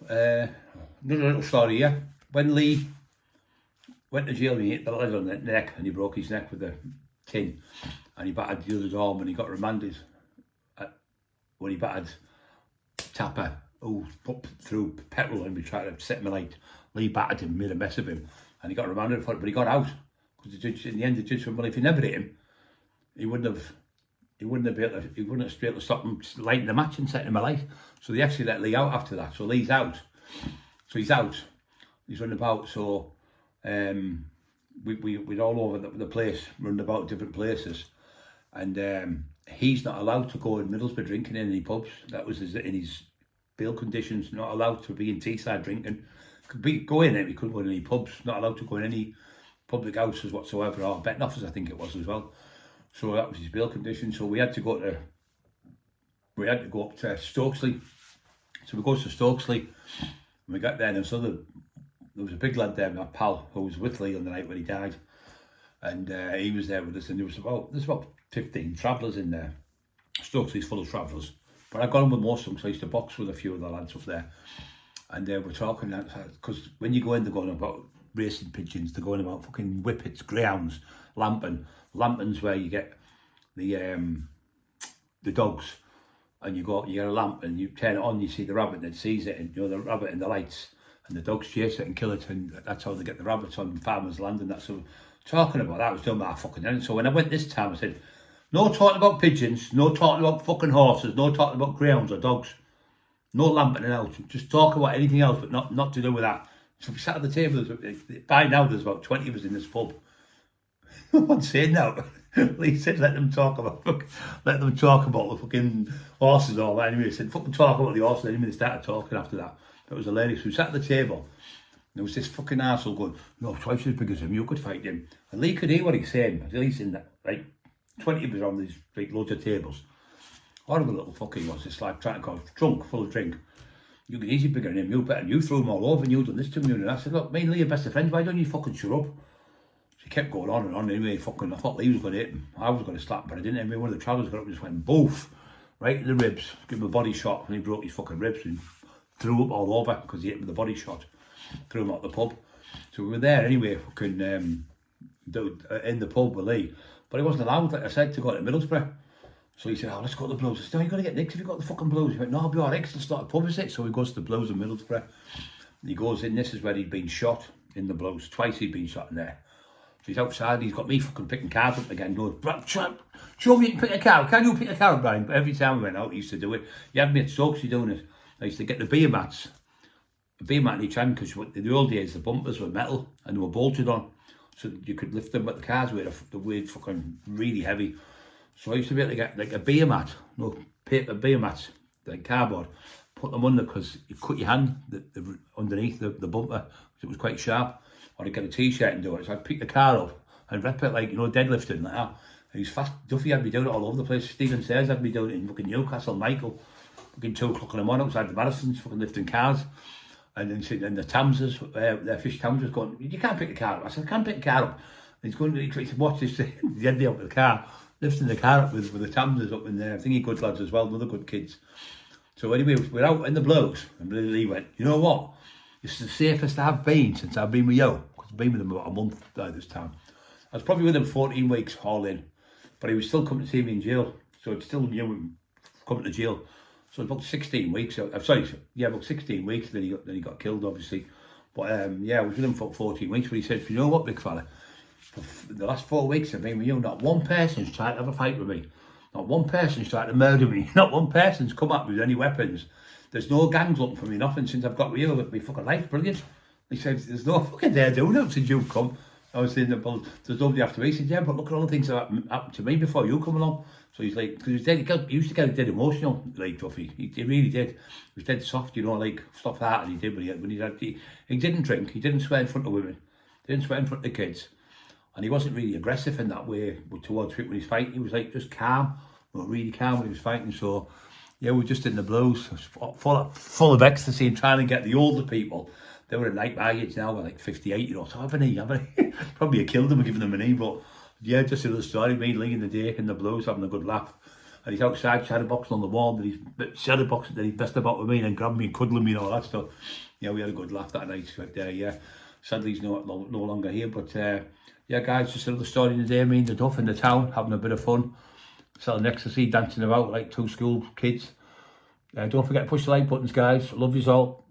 Another little story here. When Lee went to jail, he hit the lead on the neck and he broke his neck with a tin, and he battered the other's arm, and he got remanded when he battered Tapper, who put through petrol and we tried to set him alight. Lee battered him, made a mess of him, and he got remanded for it, but he got out because the judge, in the end, the judge said, well, if he never hit him, he wouldn't have been able to stop him lighting the match and setting him alight. So they actually let Lee out after that. So Lee's out. So he's out. He's running about. So we're all over the place, running about different places, and he's not allowed to go in Middlesbrough drinking in any pubs. That was in his bail conditions. Not allowed to be in Teesside drinking. Go in it. He couldn't go in any pubs. Not allowed to go in any public houses whatsoever, or betting office, I think it was as well. So that was his bail condition. So we had to go up to Stokesley. So we go to Stokesley, and we got there, and there was a big lad there, my pal, who was with Lee on the night when he died, and he was there with us, and there's about 15 travellers in there. Stokesley's full of travellers, but I got on with most of them, so I used to box with a few of the lads up there, and we're talking, because when you go in, they're going about racing pigeons, they're going about fucking whippets, greyhounds, Lamping's where you get the dogs, and you get a lamp and you turn it on, you see the rabbit that sees it, and the rabbit in the lights, and the dogs chase it and kill it, and that's how they get the rabbits on farmers' land, and that's so talking about that was doing my fucking head. So when I went this time, I said, no talking about pigeons, no talking about fucking horses, no talking about greyhounds or dogs, no lamping out, just talk about anything else, but not to do with that. So we sat at the table. By now there's about 20 of us in this pub. I'm saying now, Lee said let them talk about the fucking horses and all that. Anyway, he said fucking talk about the horses. Anyway, they started talking after that. It was hilarious. We sat at the table. And there was this fucking arsehole going, "You're twice as big as him. You could fight him." And Lee could hear what he's saying. At least in that, like 20 of us on these like loads of tables. Horrible little fucker he was. Just like trying to call drunk, full of drink. You could easily bigger than him. You better. You threw him all over. And you done this to me. And I said, look, me and Lee are best of friends. Why don't you fucking shut up? He kept going on and on. Anyway, fucking, I thought Lee was going to hit him. I was going to slap him, but I didn't. Anyway, one of the travellers got up and just went boof, right in the ribs. Give him a body shot, and he broke his fucking ribs and threw up all over because he hit him with a body shot. Threw him out the pub. So we were there anyway, fucking in the pub with Lee, but he wasn't allowed, like I said, to go to Middlesbrough. So he said, "Oh, let's go to the Blues." I said, "No, you're going to get nicked if you got the fucking Blues." He went, "No, I'll be all right, it's not a pub, is it?" So he goes to the Blues in Middlesbrough. He goes in. This is where he'd been shot in the Blues. Twice he'd been shot in there. So he's outside, he's got me fucking picking cars up again, going, "Show me you can pick a car. Can you pick a car up, Brian?" But every time we went out, he used to do it. He had me at Stokesy doing it. I used to get the beer mats. A beer mat in each hand, because in the old days, the bumpers were metal and they were bolted on. So you could lift them, but the cars were fucking really heavy. So I used to be able to get like a beer mat, paper beer mats, like cardboard, put them under, because you cut your hand underneath the bumper, because it was quite sharp. Or I'd get a t-shirt and do it. So I'd pick the car up and rep it like, deadlifting like that. And he's fast. Duffy had me doing it all over the place. Stephen Sayers had me doing it in fucking Newcastle. Michael, fucking 2 o'clock in the morning outside the Madisons, fucking lifting cars. And then sitting in the Thamses, their fish Thamses, going, "You can't pick the car up." I said, "I can't pick the car up." And he's going, he said, "Watch this." The end of the car, lifting the car up with the Thamses up in there. I think he good lads as well, other good kids. So anyway, we're out in the Blues, and Lee went, "You know what? It's the safest I've been since I've been with you." Because I've been with him about a month by this time. I was probably with him 14 weeks all in, but he was still coming to see me in jail. So it's still coming to jail. So about 16 weeks. About 16 weeks. Then he got killed, obviously. But I was with him for 14 weeks. But he said, "You know what, big fella? For the last 4 weeks I've been with you. Not one person's tried to have a fight with me. Not one person's tried to murder me. Not one person's come up with any weapons. There's no gangs looking for me. Nothing since I've got with you. My fucking life, brilliant." He said, "There's no fucking there doing it since you've come." I was saying, "Well, there's nobody after me." He said, "Yeah, but look at all the things that happened to me before you come along." So he's like, because he used to get dead emotional, like Duffy. He really did. He was dead soft, like stuff that, and he did. But he didn't drink. He didn't swear in front of women. He didn't swear in front of the kids, and he wasn't really aggressive in that way towards people when he's fighting. He was like just calm, really calm when he was fighting. So yeah, we were just in the Blues, full of ecstasy, and trying to get the older people. They were like my age now, we're like 58, so have a knee. Probably killed them and given them a knee, but yeah, just another story. Me, Lee in the day in the Blues having a good laugh. and he's outside shadowboxing on the wall, and he's shadowboxing, that he's messed about with me and grabbing me and cuddling me and all that stuff. Yeah, we had a good laugh that night. But yeah, sadly he's no longer here. But yeah, guys, just another story today. Me and the Duff in the town having a bit of fun, selling ecstasy, dancing about like 2 school kids. Don't forget to push the like buttons, guys. Love yous all.